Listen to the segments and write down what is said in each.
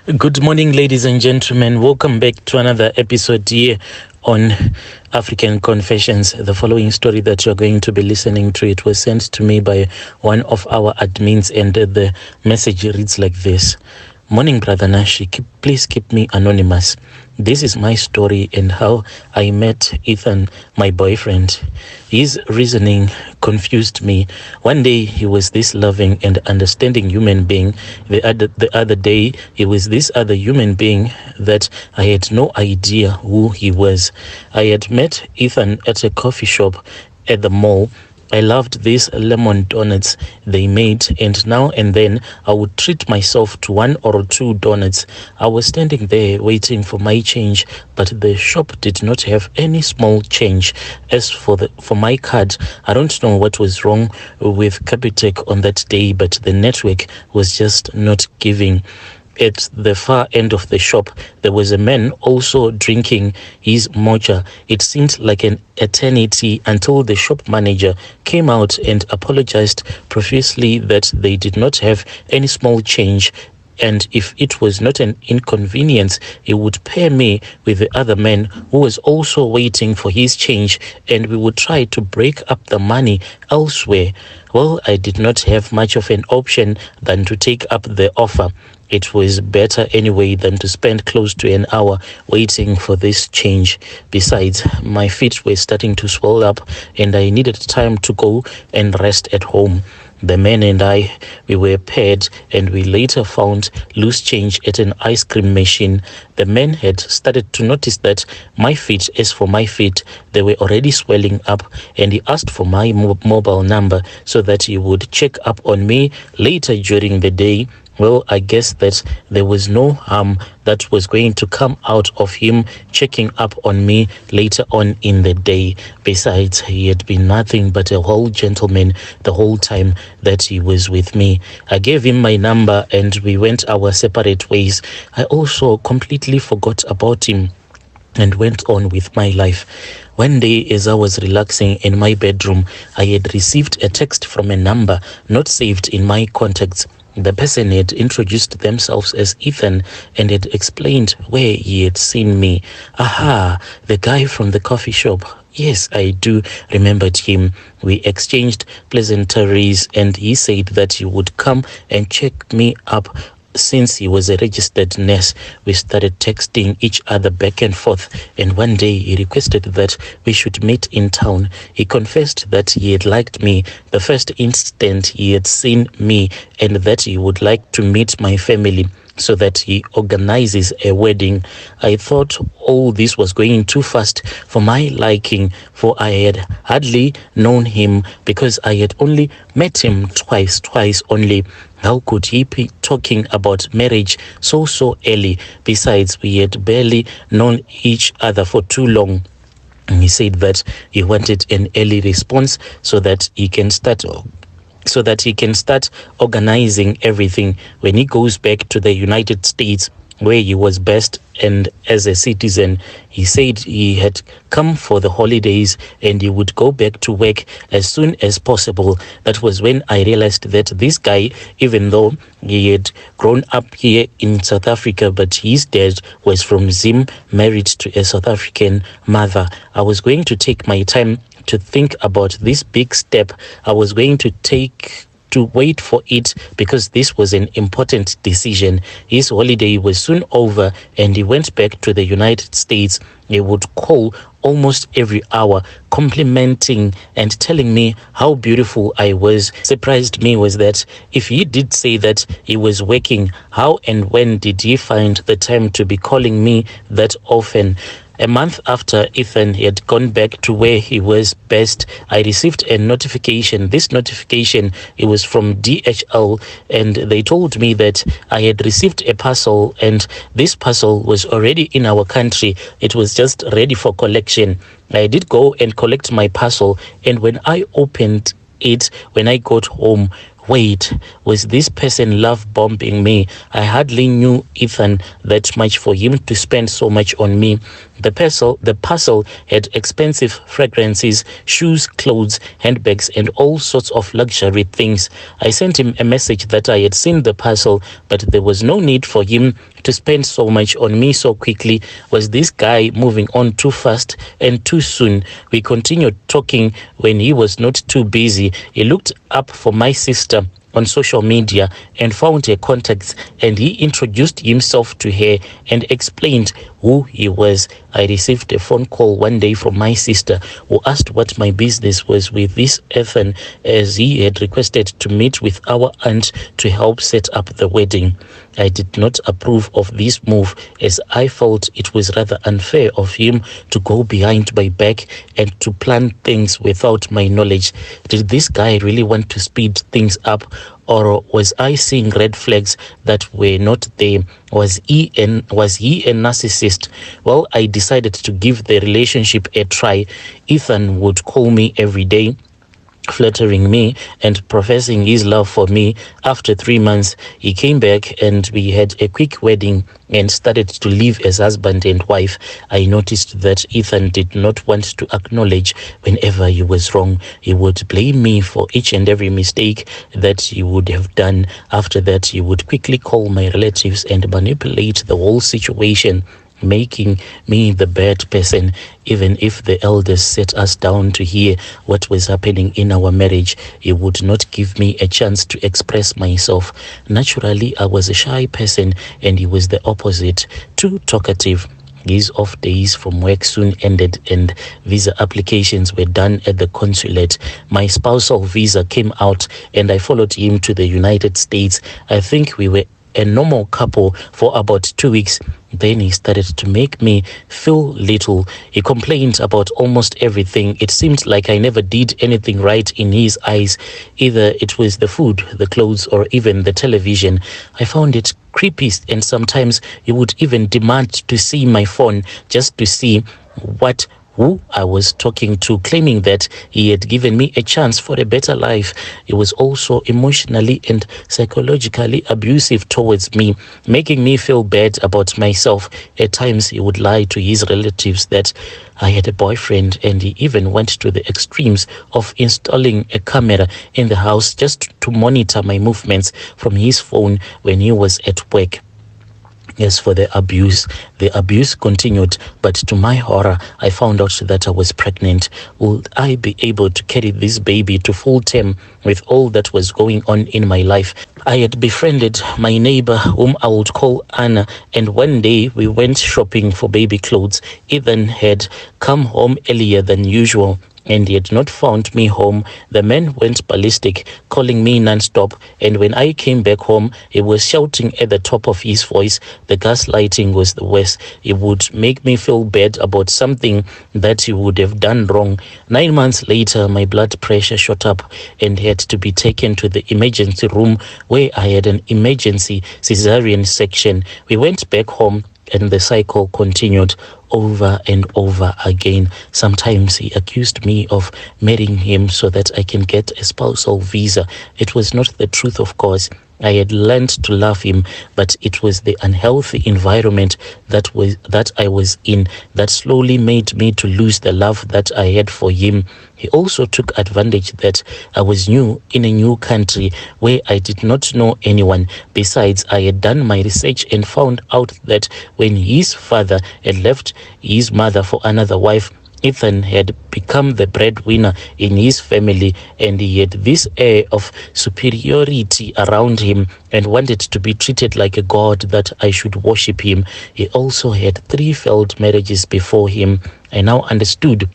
Good morning, ladies and gentlemen. Welcome back to another episode here on African Confessions. The following story that you're going to be listening to, it was sent to me by one of our admins, and the message reads like this. Morning, Brother Nashi. Please keep me anonymous. This is my story and how I met Ethan, my boyfriend. His reasoning confused me. One day he was this loving and understanding human being. The other day he was this other human being that I had no idea who he was. I had met Ethan at a coffee shop at the mall. I loved these lemon donuts they made, and now and then I would treat myself to one or two donuts. I was standing there waiting for my change, but the shop did not have any small change. As for my card, I don't know what was wrong with Capitec on that day, but the network was just not giving. At the far end of the shop, there was a man also drinking his mocha. It seemed like an eternity until the shop manager came out and apologized profusely that they did not have any small change, and if it was not an inconvenience, he would pair me with the other man who was also waiting for his change, and we would try to break up the money elsewhere. Well, I did not have much of an option than to take up the offer. It was better anyway than to spend close to an hour waiting for this change. Besides, my feet were starting to swell up and I needed time to go and rest at home. The man and I, we were paired, and we later found loose change at an ice cream machine. The man had started to notice that my feet, as for my feet, they were already swelling up, and he asked for my mobile number so that he would check up on me later during the day. Well, I guess that there was no harm that was going to come out of him checking up on me later on in the day. Besides, he had been nothing but a whole gentleman the whole time that he was with me. I gave him my number and we went our separate ways. I also completely forgot about him and went on with my life. One day, as I was relaxing in my bedroom, I had received a text from a number not saved in my contacts. The person had introduced themselves as Ethan and had explained where he had seen me. Aha, the guy from the coffee shop. Yes, I do remember him. We exchanged pleasantries and he said that he would come and check me up. Since he was a registered nurse, we started texting each other back and forth, and one day he requested that we should meet in town. He confessed that he had liked me the first instant he had seen me, and that he would like to meet my family so that he organizes a wedding. I thought all this was going too fast for my liking, for I had hardly known him because I had only met him twice only. How could he be talking about marriage so early? Besides, we had barely known each other for too long. He said that he wanted an early response so that he can start organizing everything when he goes back to the United States, where he was best and as a citizen. He said he had come for the holidays and he would go back to work as soon as possible. That was when I realized that this guy, even though he had grown up here in South Africa, but his dad was from Zim, married to a South African mother. I was going to take my time to think about this big step. I was going to wait for it because this was an important decision. His holiday was soon over and he went back to the United States. He would call almost every hour, complimenting and telling me how beautiful I was. Surprised me was that if he did say that he was working, how and when did he find the time to be calling me that often? A month after Ethan had gone back to where he was best, I received a notification. This notification, it was from DHL, and they told me that I had received a parcel, and this parcel was already in our country. It was just ready for collection. I did go and collect my parcel, and when I opened it, when I got home, wait, was this person love bombing me? I hardly knew Ethan that much for him to spend so much on me. The parcel had expensive fragrances, shoes, clothes, handbags, and all sorts of luxury things. I sent him a message that I had seen the parcel, but there was no need for him to spend so much on me so quickly. Was this guy moving on too fast and too soon? We continued talking when he was not too busy. He looked up for my sister on social media and found her contacts, and he introduced himself to her and explained who he was. I received a phone call one day from my sister, who asked what my business was with this Ethan, as he had requested to meet with our aunt to help set up the wedding. I did not approve of this move, as I felt it was rather unfair of him to go behind my back and to plan things without my knowledge. Did this guy really want to speed things up, or was I seeing red flags that were not there? Was he a narcissist? Well, I decided to give the relationship a try. Ethan would call me every day, flattering me and professing his love for me. After 3 months, he came back and we had a quick wedding and started to live as husband and wife. I noticed that Ethan did not want to acknowledge whenever he was wrong. He would blame me for each and every mistake that he would have done. After that, he would quickly call my relatives and manipulate the whole situation, making me the bad person. Even if the elders set us down to hear what was happening in our marriage, he would not give me a chance to express myself. Naturally, I was a shy person and he was the opposite, too talkative. His off days from work soon ended and visa applications were done at the consulate. My spousal visa came out and I followed him to the United States. I think we were a normal couple for about 2 weeks. Then he started to make me feel little. He complained about almost everything. It seemed like I never did anything right in his eyes. Either it was the food, the clothes, or even the television. I found it creepy, and sometimes he would even demand to see my phone just to see who I was talking to, claiming that he had given me a chance for a better life. He was also emotionally and psychologically abusive towards me, making me feel bad about myself. At times, he would lie to his relatives that I had a boyfriend, and he even went to the extremes of installing a camera in the house just to monitor my movements from his phone when he was at work. As for the abuse continued, but to my horror, I found out that I was pregnant. Would I be able to carry this baby to full term with all that was going on in my life? I had befriended my neighbor, whom I would call Anna, and one day we went shopping for baby clothes. Ethan had come home earlier than usual, and he had not found me home. The man went ballistic, calling me non-stop, and when I came back home, he was shouting at the top of his voice. The gaslighting was the worst. He would make me feel bad about something that he would have done wrong. 9 months later, my blood pressure shot up and had to be taken to the emergency room, where I had an emergency cesarean section. We went back home and the cycle continued over and over again. Sometimes he accused me of marrying him so that I can get a spousal visa. It was not the truth, of course. I had learned to love him, but it was the unhealthy environment that I was in that slowly made me to lose the love that I had for him. He also took advantage that I was new in a new country where I did not know anyone. Besides, I had done my research and found out that when his father had left his mother for another wife, Ethan had become the breadwinner in his family, and he had this air of superiority around him and wanted to be treated like a god, that I should worship him. He also had 3 failed marriages before him. I now understood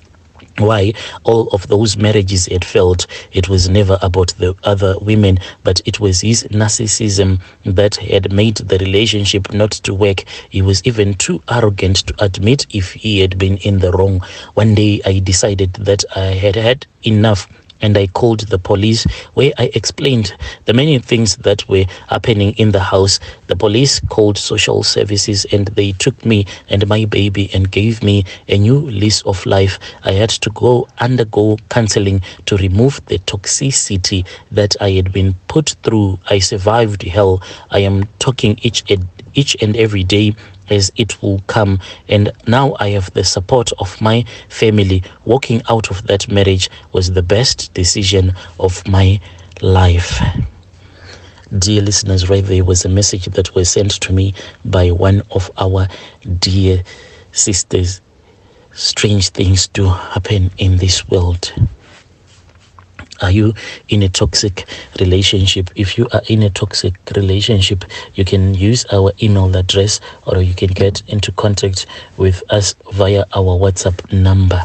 why all of those marriages had failed. It was never about the other women, but it was his narcissism that had made the relationship not to work. He was even too arrogant to admit if he had been in the wrong. One day I decided that I had had enough, and I called the police, where I explained the many things that were happening in the house. The police called social services, and they took me and my baby and gave me a new lease of life. I had to undergo counseling to remove the toxicity that I had been put through. I survived hell. I am talking each and every day as it will come. And now I have the support of my family. Walking out of that marriage was the best decision of my life. Dear listeners, right there was a message that was sent to me by one of our dear sisters. Strange things do happen in this world. Are you in a toxic relationship? If you are in a toxic relationship, you can use our email address, or you can get into contact with us via our WhatsApp number.